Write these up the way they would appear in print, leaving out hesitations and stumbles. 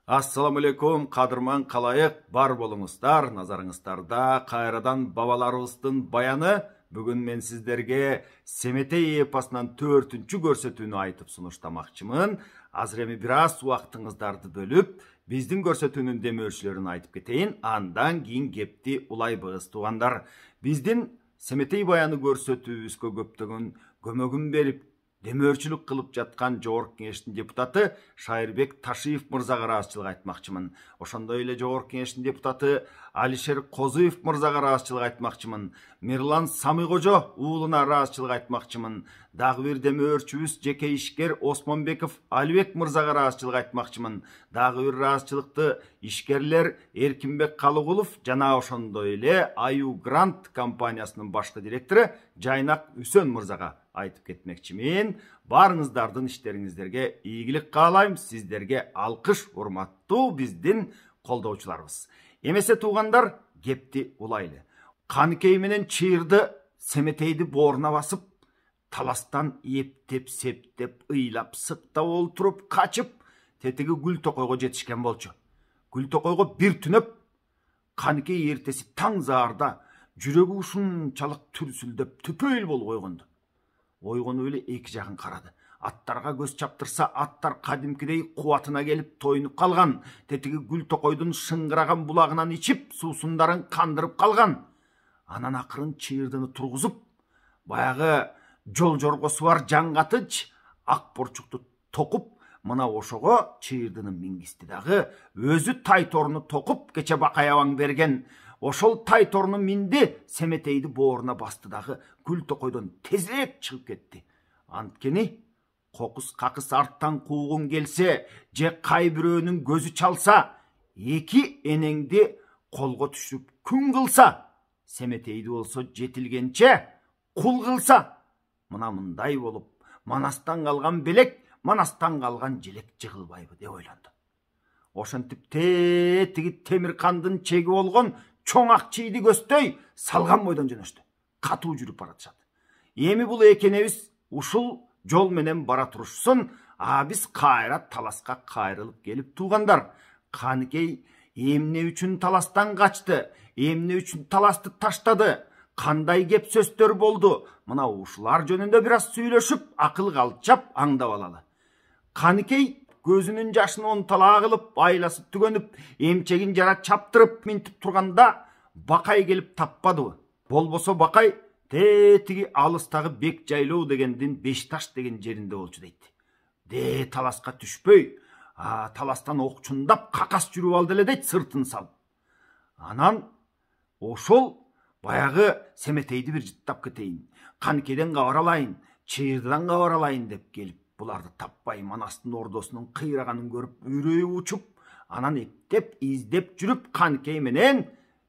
Assalamu алейкум, кадырман калайык, бар болуңуздар, назарыңыздарда кайрадан бабаларыбыздын баяны. Бүгүн мен сиздерге Семетей эпосунан 4-чү көрсөтүүнү айтып сунуштамакчымын. Азыр эми бир аз убактыңыздарды бөлүп, биздин көрсөтүүнүн демөөрчүлөрүн айтып кетейин, андан кийин кепти улайбыз туугандар. Биздин Семетей баяны көрсөтүүбүзгө көптөгөн көмөгүн берип, демөөрчүлүк кылып жаткан Жогорку Кеңештин депутаты Шайырбек Ташиев мырзага ыраазычылык айтмакчымын. Ошондой эле Жогорку Кеңештин депутаты Алишер Козуев мырзага ыраазычылык айтмакчымын. Мирлан Самыйкожо уулуна ыраазычылык айтмакчымын. Дагы бир демөөрчүбүз жеке ишкер Осмонбеков Алибек мырзага ыраазычылык айтмакчымын. Дагы бир ыраазычылыкты ишкерлер Эркинбек Калыгулов жана ошондой эле Аю Грант компаниясынын башкы директору Жайнак Үсөн мырзага айтып кетмекчимин. Барыңыздардын иштериңиздерге ийгилик каалайм. Сиздерге алкыш, урматтуу биздин колдоочуларыбыз. Эмесе туугандар, кепти улайлы. Каныкей менен чыйырды Семетейди бооруна басып, таластан эптеп, септеп, ыйлап, сыктап олтуруп, качып, тетиги Гүл Токойго жетишкен болчу. Гүл Токойго бир түнөп, Каныкей эртеси таң заарда жүрөгү ушунчалык түрсүлдөп, түпөйүл болуп койгонду. Ойгонуп эле эки жагын карады. Аттарга көз чаптырса, аттар кадимкидей кубатына келип тоюнуп калган. Тетиги Гүл Токойдун шыңгыраган булагынан ичип, суусундарын кандырып калган. Анан акырын чыйырдыны тургузуп, баягы жол жоргосу бар жаңгатыч ак борчукту токуп, мына ошого чыйырдыны мингисти дагы, өзү тай торуну токуп, кече Бакай абаң берген ошол тай торуну минди, Семетейди бооруна басты дагы, Гүл Токойдон тезирээк чыгып кетти. Анткени кокус какыс арттан куугун келсе, же кай бирөөнүн көзү чалса, эки энеңди колго түшүп күн кылса, Семетейди болсо жетилгенче кул кылса, мына мындай болуп, манастан калган белек, манастан калган желек жыгылбайбы деп ойлонду. Ошентип тетиги темир кандын чеги болгон чоң ак чийди көздөй салган бойдон жөнөштү. Катуу жүрүп баратышат. Эми бул экенебиз ушул жол менен бара турушсун, биз кайра таласка кайрылып келип туугандар. Каныкей эмне үчүн таластан качты, эмне үчүн таласты таштады, кандай кеп сөздөр болду, мына ушулар жөнүндө бир аз сүйлөшүп, акыл калчап аңдап алалы. Каныкей көзүнүн жашын онталаа кылып, айласы түгөнүп, эмчегин жара чаптырып минтип турганда, Бакай келип таппадыбы? Болбосо Бакай тетиги алыстагы Бек жайлоо дегендин Бешташ деген жеринде болчу дейт. Таласка түшпөй, таластан окчундап какас жүрүп алды эле дейт, сыртын салып. Анан ошол баягы Семетейди бир жыттап кетейин, Каныкейден кабар алайын, чыйырдыдан кабар алайын деп келип, буларды таппай манастын ордосунун кыйраганын көрүп үрөйү учуп, анан эптеп, издеп жүрүп Каныкей менен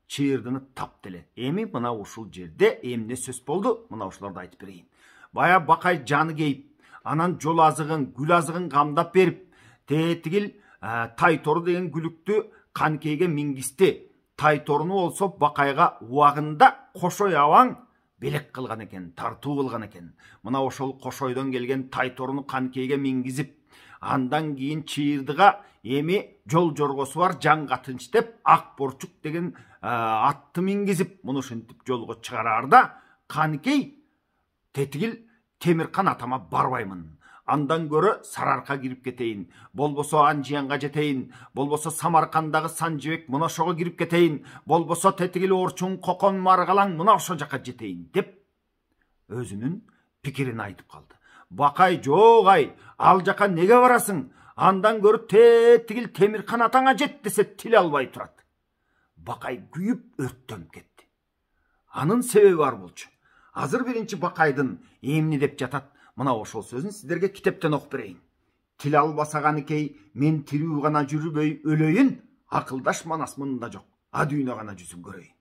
чыйырдыны тапты эле. Эми мына ушул жерде эмне сөз болду, мына ушуларды айтып берейин. Бая Бакай жаны кейип, анан жол азыгын, гүл азыгын камдап берип, тетигил тай тору деген күлүктү Каныкейге мингисти. Тай торуну болсо Бакайга убагында кошой абаң белек кылган экен, тартуу кылган экен. Мына ошол кошойдон келген тай торуну Каныкейге мингизип, андан кийин чыйырдыга эми жол жоргосу бар жаңгатынч деп ак борчук деген атты мингизип, муну ушинтип жолго чыгараарда, Каныкей тетигил Темиркан атама барбаймын. Андан көрө Сарыарка кирип кетейин, болбосо Анжиянга жетейин, болбосо Самаркандагы Санжыбек мына ошого кирип кетейин, болбосо тетигил Орчун, Кокон, Маргалаң мына ошо жака жетейин деп өзүнүн пикирин айтып калды. Бакай жок ал жака неге барасың? Андан көрүп тетигил Темиркан атаңа жет десе тил албай турат. Бакай күйүп өрттөнүп кетти. Анын себеби бар болчу. Азыр биринчи Бакайдын эмне деп жатат, мына ошол сөзүн сиздерге китептен окуп берейин. Тил албаса Каныкей, мен тирүү гана жүрбөй өлөйүн, акылдаш манас мында жок, дүйнө гана жүзүн көрөйүн.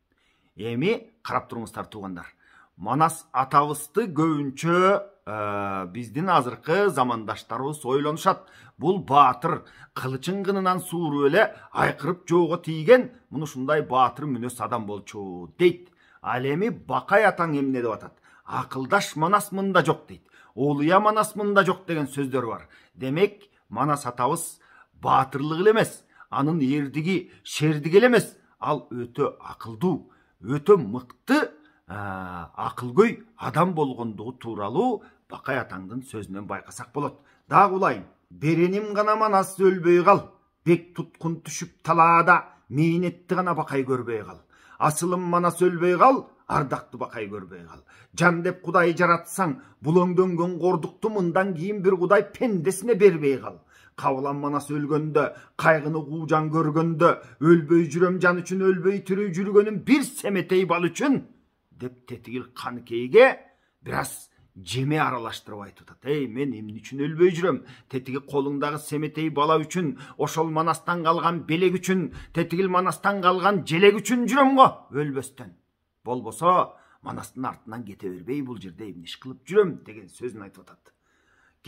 Эми карап туруңуздар туугандар. Манас атабызды көбүнчө биздин азыркы замандаштарыбыз ойлонушат. Бул баатыр кылычын кынынан сууруп эле айкырып жоого тийген, муну ушундай баатыр мүнөс адам болчу дейт. Ал эми Бакай атаң эмне деп атат? Акылдаш манас мында жок дейт. Олуя манас мында жок деген сөздөр бар. Демек, Манас атабыз баатырлык эле эмес, Анын эрдиги шердиги элемес, ал өтө акылдуу, өтө мыкты, акылгөй адам болгондугу тууралуу Бакай атаңдын сөзүнөн байкасак болот. Дагы улайын. Береним гана Манас өлбөй кал, бек туткун түшүп талаада, мээнетти гана Бакай көрбөй кал. Асылым Манас өлбөй кал, ардакты Бакай көрбөй кал. Жан деп Кудай жаратсаң, бул өңдөнгөн кордукту мындан кийин бир Кудай пендесине бербей кал. Кабылан Манас өлгөндө, кайгыны куужан көргөндө, өлбөй жүрөм жан үчүн, өлбөй тирүү жүргөнүм бир семетей бал үчүн, деп Тетигил Каныкейге бир аз жеме аралаштырып айтып атат. Эй, мен эмне үчүн өлбөй жүрөм? Тетиги колуңдагы семетей бала үчүн, ошол Манастан калган белек үчүн, Тетигил Манастан калган желек үчүн жүрөм го, өлбөстөн. Болбосо Манастын артынан кете бербей бул жерде эмне иш кылып жүрөм деген сөзүн айтып атат.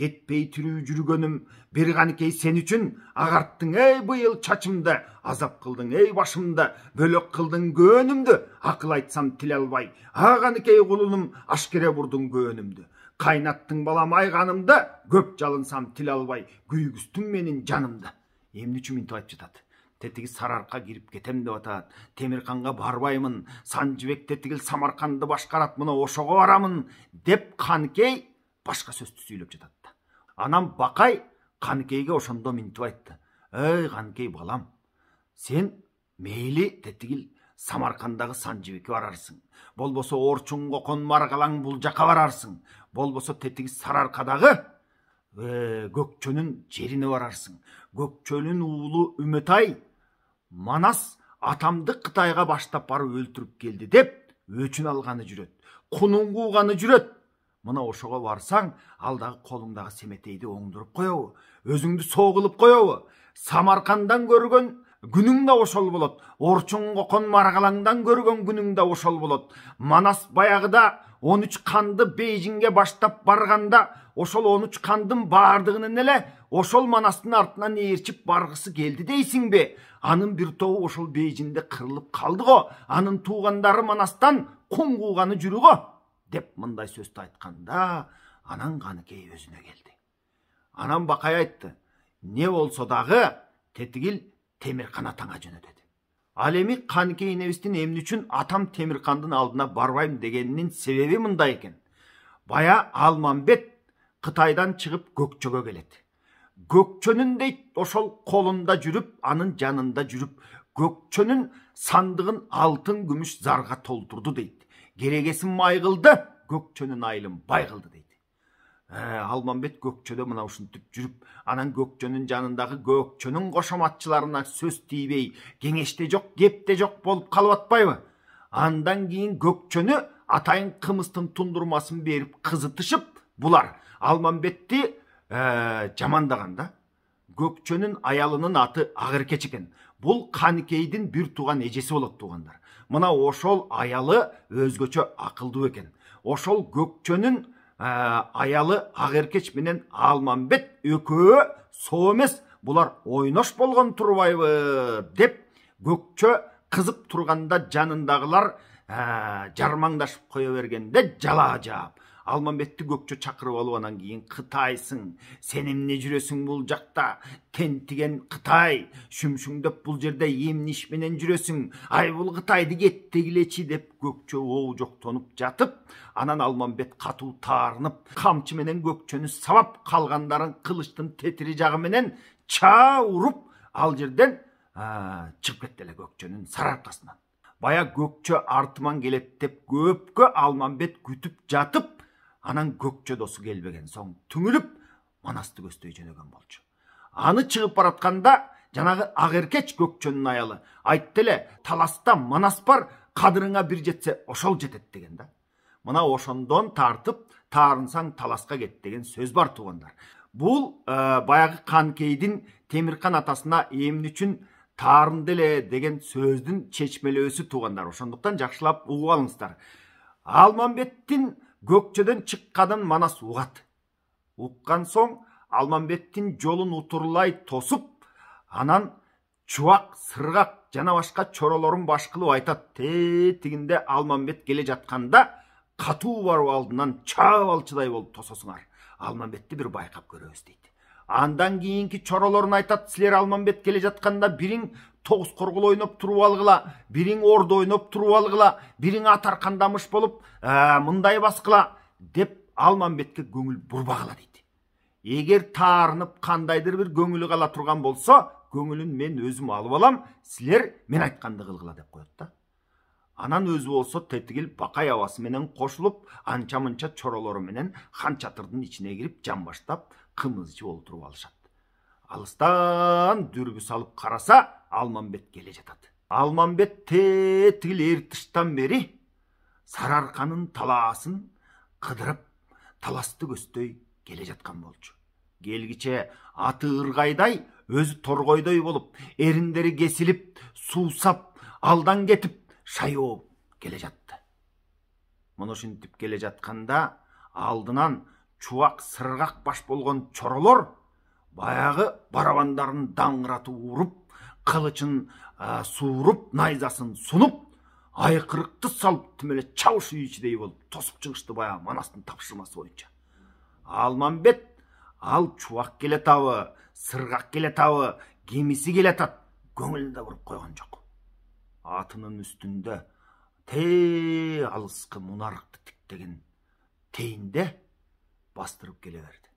Кетпей тирүү жүргөнүм бир Каныкей сен үчүн, агарттың эй быйыл чачымды, азап кылдың эй башымды, бөлөк кылдың көөнүмдү, акыл айтсам тил албай, Каныкей кулунум ашкере бурдуң көөнүмдү. Кайнаттың балам айганымды, көп жалынсам тил албай, күйгүстүң менин жанымды. Эмне үчүн мынтип айтып жатат? Тетиги Сарыарка кирип кетем деп атат. Темирканга барбаймын, Санжыбек Тетигил Самарканды башкарат, мына ошого барамын деп Каныкей башка сөздү сүйлөп жатат. Анан Бакай Каныкейге ошондо мынтип айтты. Эй Каныкей балам, сен мейли Тетигил Самаркандагы Санжыбекке барарсың. Болбосо Орчун Кокон Маргалаң бул жака барарсың. Болбосо Тетиги Сарыаркадагы Көкчөнүн жерине барарсың. Көкчөнүн уулу Үмөтай Манас атамды Кытайга баштап барып өлтүрүп келди деп өчүн алганы жүрөт. Кунун кууганы жүрөт. Мына ошого барсаң, алдагы колуңдагы семетейди оңдуруп коёбу, өзүңдү согулуп коёбу. Самаркандан көргөн күнүң да ошол болот. Орчун Кокон Маргалаңдан көргөн күнүң да ошол болот. Манас баягыда 13 канды Бейжиңге баштап барганда, ошол 13 кандын баардыгынын эле ошол Манастын артынан ээрчип баргысы келди дейсиңби? Анын бир тобу ошол Бейжиңде кырылып калды го. Анын туугандары Манастан кун кууганы жүрү го, деп мындай сөздү айтканда, анан Каныкей өзүнө келди. Анан Бакай айтты. Не болсо дагы Тетигил Темиркан атаңа жөнө деди. Ал эми Каныкей энебиздин эмне үчүн атам Темиркандын алдына барбайм дегенинин себеби мындай экен. Бая Алмамбет Кытайдан чыгып Көкчөгө келет. Көкчөнүн дейт ошол колунда жүрүп, анын жанында жүрүп, Көкчөнүн сандыгын алтын күмүш зарга толтурду дейт. Керегесин май кылды, Көкчөнүн айылын бай кылды дейт. Алмамбет Көкчөдө мына ушинтип жүрүп, анан Көкчөнүн жанындагы Көкчөнүн кошоматчыларына сөз тийбей, кеңеште жок, кепте жок болуп калып атпайбы? Андан кийин Көкчөнү атайын кымыстын тундурмасын берип кызытышып, булар Алмамбетти жамандаганда. Көкчөнүн аялынын аты Агыркеч экен. Бул Каныкейдин бир тууган эжеси болот, туугандар. Мына ошол аялы өзгөчө акылдуу экен. Ошол Көкчөнүн аялы Агыркеч менен Алмамбет экөө соо эмес, булар ойнош болгон турбайбы деп Көкчө кызып турганда жанындагылар жармаңдашып кое бергенде жала жаап. Алмамбетти Көкчө чакырып алып, анан кийин Кытайсың, сен эмне жүрөсүң бул жакта? Тентиген Кытай, шүмшүңдөп бул жерде эмне иш менен жүрөсүң? Ай бул Кытайды кеттегилечи деп Көкчө оо жоктонуп жатып, анан Алмамбет катуу таарынып, камчы менен Көкчөнү сабап, калгандарын кылычтын тетири жагы менен чаа уруп, ал жерден чыгып кетти эле Көкчөнүн Сарыаркасынан. Бая Көкчө артыман келет деп көпкө Алмамбет күтүп жатып, анан Көкчө досу келбеген соң түңүлүп Манасты көздөй жөнөгөн болчу. Аны чыгып баратканда жанагы Агыркеч Көкчөнүн аялы айтты эле, таласта Манас бар, кадырыңа бир жетсе ошол жетет деген да. Мына ошондон тартып, таарынсаң таласка кет деген сөз бар, туугандар. Бул баягы Каныкейдин Темиркан атасына эмне үчүн таарынды эле деген сөздүн чечмелөөсү, туугандар. Ошондуктан жакшылап угуп алыңыздар. Алмамбеттин Көкчөдөн чыкканын Манас угат. Уккан соң Алмамбеттин жолун утурлай тосуп, анан чубак, сыргак жана башка чоролорун баш кылып айтат. Тигинде Алмамбет келе жатканда катуу барып алдынан чаап алчыдай болуп тососуңар. Алмамбетти бир байкап көрөбүз дейт. Андан кийинки чоролорун айтат: силер Алмамбет келе жатканда бириң тогуз коргул ойноп туруп алгыла, бириң орду ойноп туруп алгыла, бириң ат аркандамыш болуп мындай баскыла деп Алмамбетке көңүл бурбагыла дейт. Эгер таарынып кандайдыр бир көңүлү кала турган болсо, көңүлүн мен өзүм алып алам, силер мен айтканды кылгыла деп коет да. Анан өзү болсо тетигил бакай абасы менен кошулуп, анча-мынча чоролору менен хан чатырдын ичине кирип жан баштап кымыз ичип олтуруп алышат. Алыстан дүрбү салып караса, Алмамбет келе жатат. Алмамбет тетигил эртиштан бери Сарыарканын талаасын кыдырып, таласты көздөй келе жаткан болчу. Келгиче аты ыргайдай, өзү торгойдой болуп, эриндери кесилип, суусап, алдан кетип, шайоо келе жатты. Муну ушинтип келе жатканда алдынан чубак сыргак баш болгон чоролор баягы барабандарын даңгыратып уруп, кылычын сууруп, найзасын сунуп, айкырыкты салып тим эле чабыш үйчүдөй болуп тосуп чыгышты баягы Манастын тапшырмасы боюнча. Алмамбет ал чубак келетабы, сыргак келетабы, кемиси келетат, көңүлүн да буруп койгон жок. Атынын үстүндө алыскы мунарыкты тиктеген тейинде бастырып келе берди.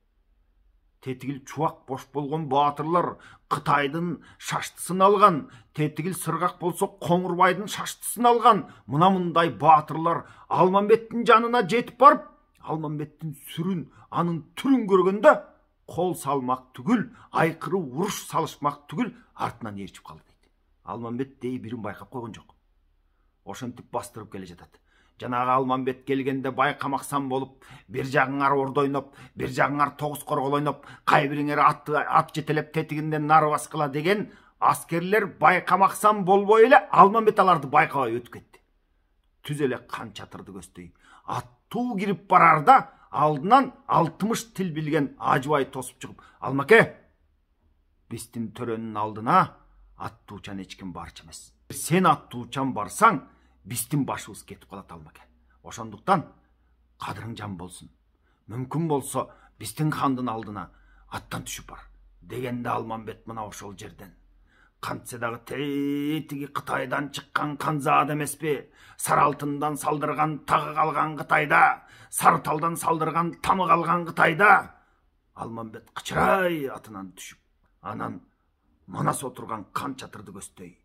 Тетигил чубак бош болгон баатырлар Кытайдын шаштысын алган, тетигил сыргак болсо Коңурбайдын шаштысын алган. Мына мындай баатырлар Алмамбеттин жанына жетип барып, Алмамбеттин сүрүн, анын түрүн көргөндө кол салмак түгүл, айкыры уруш салышмак түгүл артынан ээрчип калды дейт. Алмамбет дей бирин байкап койгон жок. Ошентип бастырып келе жатат. Жанагы Алмамбет келгенде байкамаксан болуп, бир жагыңар орду ойноп, бир жагыңар тогуз коргол ойноп, кайбириңер ат жетелеп тетигинден нары баскыла деген аскерлер байкамаксан болбой эле Алмамбет аларды байкабай өтүп кетти. Түз эле кан чатырды көздөй аттуу кирип барарда алдынан 60 тил билген Ажыбай тосуп чыгып: "Алмаке, биздин төрөнүн алдына аттуучан эч ким барчу эмес. Сен аттуучан барсаң, биздин башыбыз кетип калат Алмаке. Ошондуктан кадырың жан болсун. Мүмкүн болсо биздин хандын алдына аттан түшүп бар" дегенде Алмамбет мына ошол жерден: "Кантсе дагы тетиги Кытайдан чыккан Канзаат эмеспи? Сары алтындан салдырган тагы калган Кытайда, сары талдан салдырган тамы калган Кытайда." Алмамбет кычырай атынан түшүп, анан Манас отурган кан чатырды көздөй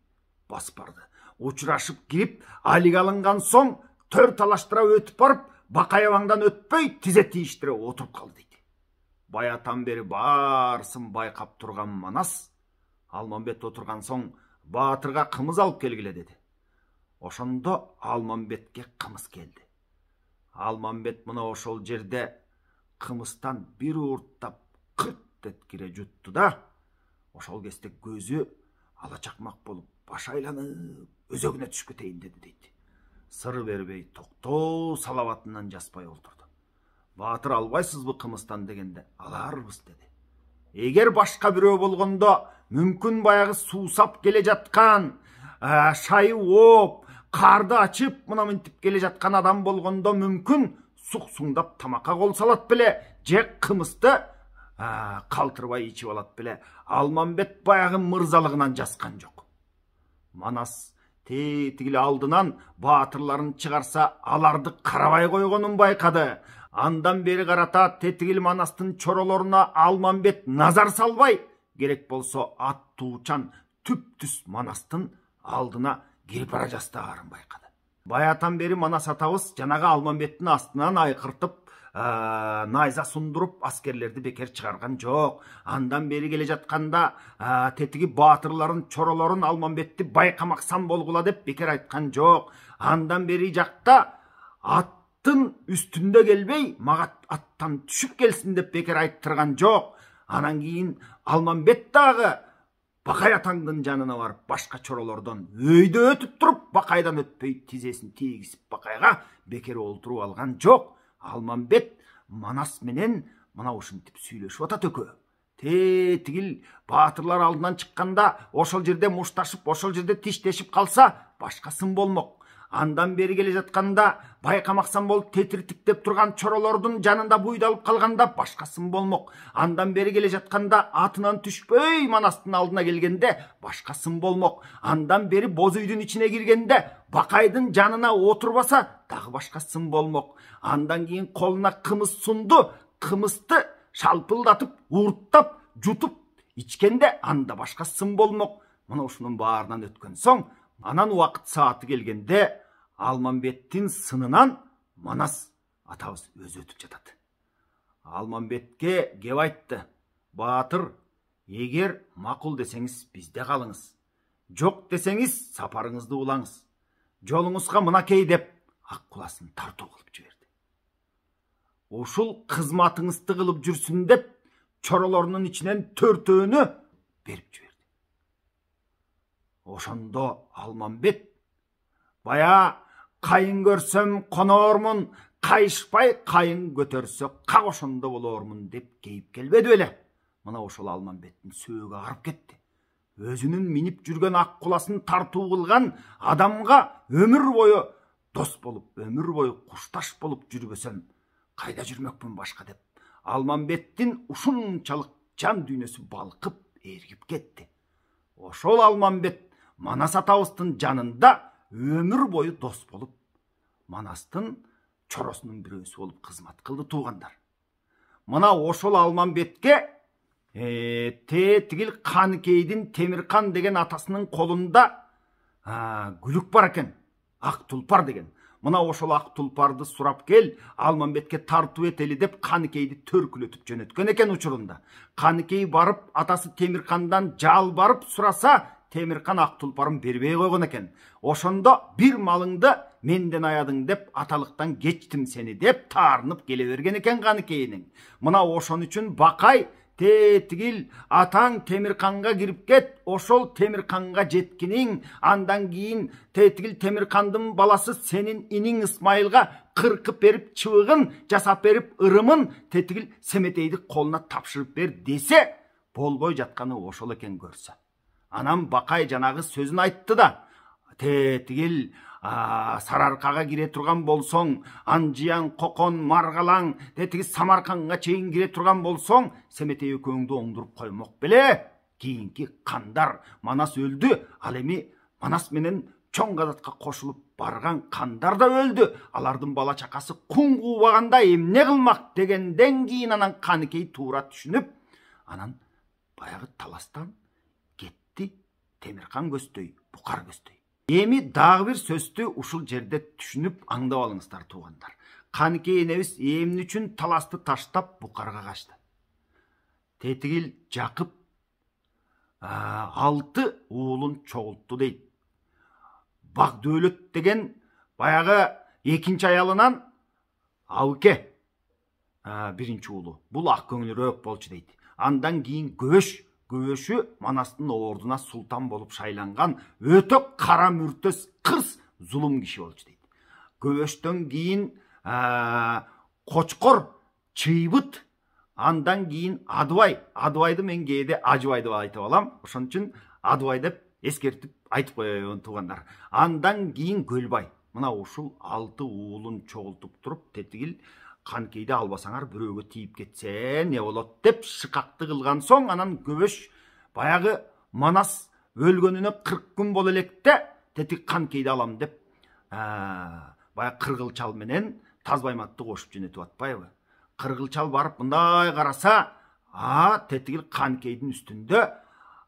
басып барды. Учурашып кирип, алиге алынган соң төр талаштыра өтүп барып, Бакаябаңдан өтпөй тизе тийиштире отуруп калды дейт. Баятан бери баарысын байкап турган Манас Алмамбет отурган соң баатырга кымыз алып келгиле деди. Ошондо Алмамбетке кымыз келди. Алмамбет мына ошол жерде кымыздан бир уурттап кырт эткире жутту да, ошол кезде көзү алачакмак болуп, башы айланып, өзөгүнө түшүп кетейин деди дейт. Сыр бербей, токтоо салабатынан жаспай олтурду. Баатыр: "Албайсызбы кымыздан?" дегенде: "Аларбыз" деди. Эгер башка бирөө болгондо, мүмкүн баягы суусап келе жаткан, шайы ооп, карды ачып, мына мынтип келе жаткан адам болгондо мүмкүн сук-суңдап тамакка кол салат беле, же кымызды калтырбай ичип алат беле. Алмамбет баягы мырзалыгынан жаскан жок. Манас тетигил алдынан баатырларын чыгарса, аларды карабай койгонун байкады. Андан бери карата тетигил Манастын чоролоруна Алмамбет назар салбай, керек болсо аттуучан түп-түз Манастын алдына кирип бара жатканын байкады. Баятан бери Манас атабыз жанагы Алмамбеттин астынан айкыртып, найза сундуруп аскерлерди бекер чыгарган жок. Андан бери келе жатканда тетиги баатырларын, чоролорун Алмамбетти байкамаксан болгула деп бекер айткан жок. Андан бери жакта аттын үстүндө келбей, мага аттан түшүп келсин деп бекер айттырган жок. Анан кийин Алмамбет дагы Бакай атаңдын жанына барып, башка чоролордон өйдө өтүп туруп, Бакайдан өтпөй тизесин тийгизип Бакайга бекер олтуруп алган жок. Алмамбет Манас менен мына ушинтип сүйлөшүп атат экөө. Тетигил баатырлар алдынан чыкканда ошол жерде мушташып, ошол жерде тиштешип калса, башкасын болмок. Андан бери келе жатканда байкамаксан болуп тетиртиктеп турган чоролордун жанында буйдалып калганда башкасын болмок. Андан бери келе жатканда атынан түшпөй манастын алдына келгенде башкасын болмок. Андан бери боз үйдүн ичине киргенде бакайдын жанына отурбаса дагы башкасын болмок. Андан кийин колуна кымыз сунду, кымызды шалпылдатып, уурттап, жутуп ичкенде анда башкасын болмок. Мына ушунун баарынан өткөн соң, анан убакыт сааты келгенде Алмамбеттин сынынан Манас атабыз өзү өтүп жатат. Алмамбетке кеп айтты: "Баатыр, эгер макул десеңиз бизде калыңыз. Жок десеңиз сапарыңызды улаңыз. Жолуңузга мынакей" деп ак куласын тартуу кылып жиберди. Ушул кызматыңызды кылып жүрсүн деп чоролорунун ичинен төртөөнү берип жиберди. Ошондо Алмамбет: "Бая кайын көрсөм конормун, кайышпай кайын көтөрсө как ошондо болормун" деп кейип келбеди беле. Мына ошол Алмамбеттин сөөгү агарып кетти. Өзүнүн минип жүргөн ак куласын тартуу кылган адамга өмүр бою дос болуп, өмүр бою кушташ болуп жүрбөсөм кайда жүрмөкмүн башка деп Алмамбеттин ушунчалык жан дүйнөсү балкып, эргип кетти. Ошол Алмамбет Манас атабыздын жанында өмүр бою дос болуп, Манастын чоросунун бирөөсү болуп кызмат кылды туугандар. Мына ошол Алмамбетке тетигил Каныкейдин Темиркан деген атасынын колунда күлүк бар экен, ак тулпар деген. Мына ошол ак тулпарды сурап кел, Алмамбетке тартуу этели деп Каныкейди төркүлөтүп жөнөткөн экен учурунда. Каныкей барып атасы Темиркандан жалбарып сураса, Темиркан ак тулпарын бербей койгон экен. Ошондо бир малыңды менден аядың деп аталыктан кечтим сени деп таарынып келе берген экен Каныкейиң. Мына ошон үчүн бакай тетигил атаң Темирканга кирип кет, ошол Темирканга жеткиниң, андан кийин тетигил Темиркандын баласы сенин иниң Исмайылга кыркып берип чыбыгын жасап берип ырымын тетигил Семетейди колуна тапшырып бер десе, болбой жатканы ошол экен көрсө. Анан бакай жанагы сөзүн айтты да, тетигил Сарыаркага кире турган болсоң, Анжиян, Кокон, Маргалаң, тетиги Самарканга чейин кире турган болсоң, Семетей экөөңдү оңдуруп коймок беле. Кийинки кандар Манас өлдү, ал эми Манас менен чоң казатка кошулуп барган кандар да өлдү. Алардын бала чакасы кун куубаганда эмне кылмак дегенден кийин анан Каныкей туура түшүнүп, анан баягы таластан Темиркан көздөй, Букар көздөй. Эми дагы бир сөздү ушул жерде түшүнүп аңдап алыңыздар туугандар. Каныкей энебиз эмне үчүн таласты таштап Букарга качты? Тетигил Жакып 6 уулун чогултту дейт. Бак-Дөөлөт деген баягы экинчи аялынан Абыке биринчи уулу. Бул ак көңүлүрөөк болчу дейт. Андан кийин Көбөшү Манастын ордуна султан болуп шайланган өтө кара мүртөс кырс зулум киши болчу дейт. Көбөштөн кийин Кочкор, Чыйбыт, андан кийин Адыбай. Адыбайды мен кээде Ажыбай деп айтып алам. Ошон үчүн Адыбай деп эскертип айтып коеюн туугандар. Андан кийин Көлбай. Мына ушул 6 уулун чогултуп туруп, тетигил Каныкейди албасаңар бирөөгө тийип кетсе не болот деп шыкакты кылган соң, анан Көбөш баягы Манас өлгөнүнө 40 күн боло электе тетик Каныкейди алам деп баягы Кыргылчал менен Тазбайматты кошуп жөнөтүп атпайбы? Кыргылчал барып мындай караса, тетигил Каныкейдин үстүндө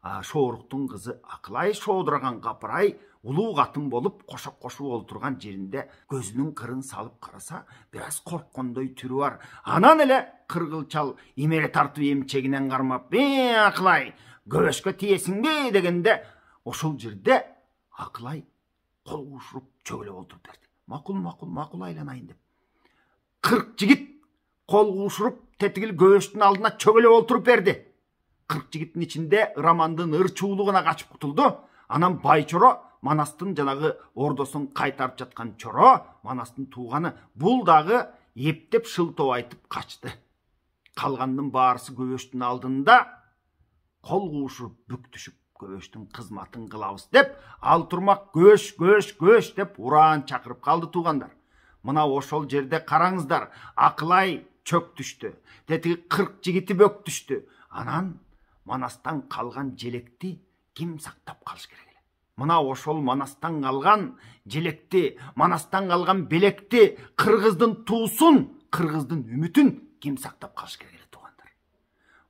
Шооруктун кызы Акылай шоодураган капырай улуу катын болуп кошоп кошуп олтурган жеринде көзүнүн кырын салып караса, бир аз корккондой түрү бар. Анан эле Кыргылчал имере тартып эмчегинен кармап, Акылай, Көбөшкө тиесиңби дегенде, ошол жерде Акылай кол кушуруп чөгөлөп олтуруп берди. Макул айланайын деп. 40 жигит кол кушуруп тетигил Көбөштүн алдына чөгөлөп олтуруп берди. 40 жигиттин ичинде Рамандын ырчуулу гана качып кутулду. Анан Байчоро, Манастын жанагы ордосун кайтарып жаткан чоро, Манастын тууганы, бул дагы эптеп шылтоо айтып качты. Калгандын баарысы Көбөштүн алдында кол кушуруп бүк түшүп көбөштүн кызматын кылабыз деп, ал турмак көбөш деп ураан чакырып калды туугандар. Мына ошол жерде караңыздар, Акылай чөк түштү. Тетиги 40 жигити бөк түштү. Анан Манастан калган желекти ким сактап калыш керек эле? Мына ошол Манастан калган желекти, Манастан калган белекти, кыргыздын туусун, кыргыздын үмүтүн ким сактап калыш керек эле туугандар?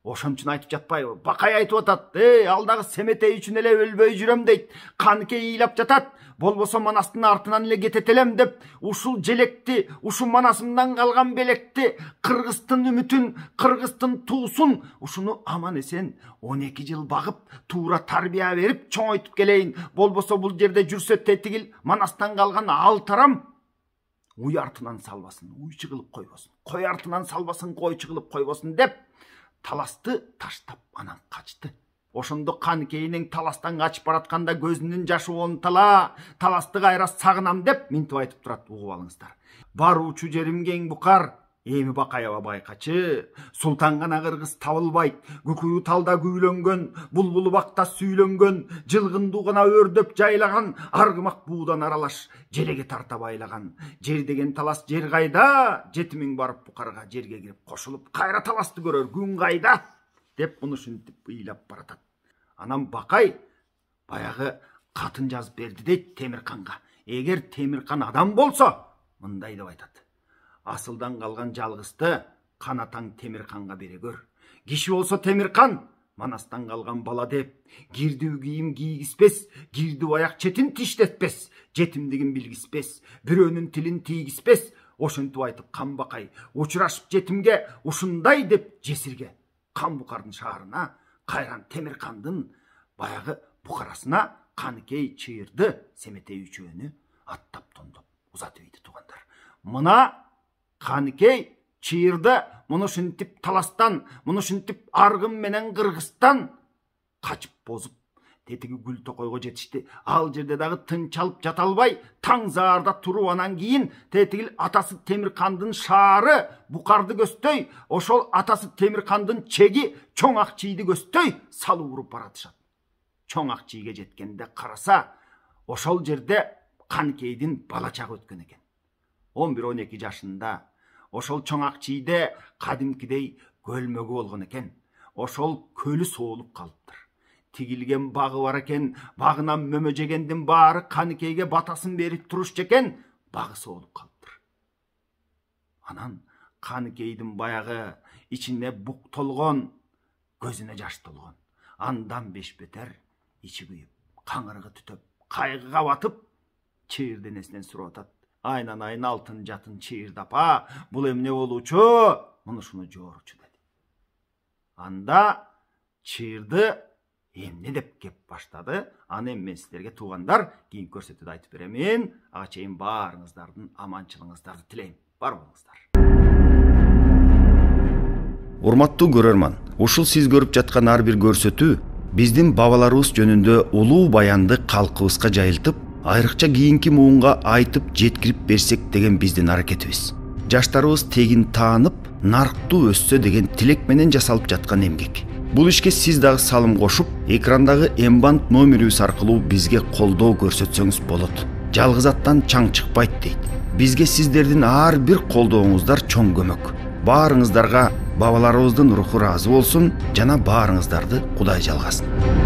Ошон үчүн айтып жатпайбы? Бакай айтып атат, ал дагы Семетей үчүн эле өлбөй жүрөм дейт. Каныкей ыйлап жатат. Болбосо Манастын артынан эле кетет элем деп, ушул желекти, ушул Манасымдан калган белекти, кыргыздын үмүтүн, кыргыздын туусун, ушуну аман эсен 12 жыл багып, туура тарбия берип чоңойтуп келейин. Болбосо бул жерде жүрсө тетигил Манастан калган ал тарам уй артынан салбасын, уйчу кылып койбосун. Кой артынан салбасын, койчу кылып койбосун деп таласты таштап анан качты. Ошондо Каныкейнин таластан качып баратканда көзүнүн жашы онтала, таласты кайра сагынам деп минтип айтып турат, угуп алыңыздар. Баруучу жерим кең букар, эми Бакаева байкачы, Султан гана кыргыз табылбайт, күкүрү талда күйлөнгөн, булбулу бакта сүйлөнгөн, жылгындуу гана өрдөп жайлаган, аргымак буудан аралаш желеге тарта байлаган. Жер деген талас жер кайда, жетимиң барып Букарга жерге кирип кошулуп, кайра таласты көрөр күн кайда деп муну ушинтип ыйлап баратат. Анан Бакай баягы катын жазып берди дейт Темирканга. Эгер Темиркан адам болсо, мындай деп айтат: асылдан калган жалгызды канатаң Темирканга бере көр. Киши болсо Темиркан Манастан калган бала деп, кирдүү кийим кийгизбес, кирдүү аяк четин тиштетпес, жетимдигин билгизбес, бирөөнүн тилин тийгизбес. Ошентип айтып Кан Бакай учурашып жетимге ушундай деп жесирге Кан Букардын шаарына, кайран Темиркандын баягы Букарасына Каныкей чыйырды Семетей үчөөнү аттап тондоп узатып ийди туугандар. Мына Каныкей чыйырды муну ушинтип таластан, муну ушинтип аргын менен Кыргызстан качып бозуп тетиги Гүл Токойго жетишти. Ал жерде дагы тынчалып жата албай, таң заарда туруп анан кийин тетигил атасы Темиркандын шаары Букарды көздөй, ошол атасы Темиркандын чеги Чоң Акчийди көздөй салып уруп баратышат. Чоң Акчийге жеткенде караса, ошол жерде Каныкейдин бала чагы өткөн экен. 11-12 жашында ошол Чоң Акчийде кадимкидей көлмөгү болгон экен. Ошол көлү соолуп калыптыр. Тигилген багы бар экен, багынан мөмө жегендин баары Каныкейге батасын берип турушчу экен, багы соолуп калыптыр. Анан Каныкейдин баягы ичине бук толгон, көзүнө жаш толгон. Андан беш бетер ичи күйүп, каңырыгы түтөп, кайгыга батып, чыйыр денесинен сурап атат: айнанайын алтын жатын чыйырды апа, бул эмне болуучу? Муну ушуну жооручу деди. Анда чыйырды эмне деп кеп баштады. Аны эми мен силерге туугандар кийин көрсөтүүдө айтып беремин. Ага чейин баарыңыздардын аманчылыгыңыздарды тилейм. Бар болуңуздар. Урматтуу көрөрман, ушул сиз көрүп жаткан ар бир көрсөтүү биздин бабаларыбыз жөнүндө улуу баянды калкыбызга жайылтып, айрыкча кийинки муунга айтып жеткирип берсек деген биздин аракетибиз. Жаштарыбыз тегин таанып, нарктуу өссө деген тилек менен жасалып жаткан эмгек. Бул ишке сиз дагы салым кошуп, экрандагы М-банк номерибиз аркылуу бизге колдоо көрсөтсөңүз болот. Жалгыз аттан чаң чыкпайт дейт. Бизге сиздердин ар бир колдооңуздар чоң көмөк. Баарыңыздарга бабаларыбыздын руху ыраазы болсун жана баарыңыздарды Кудай жалгасын.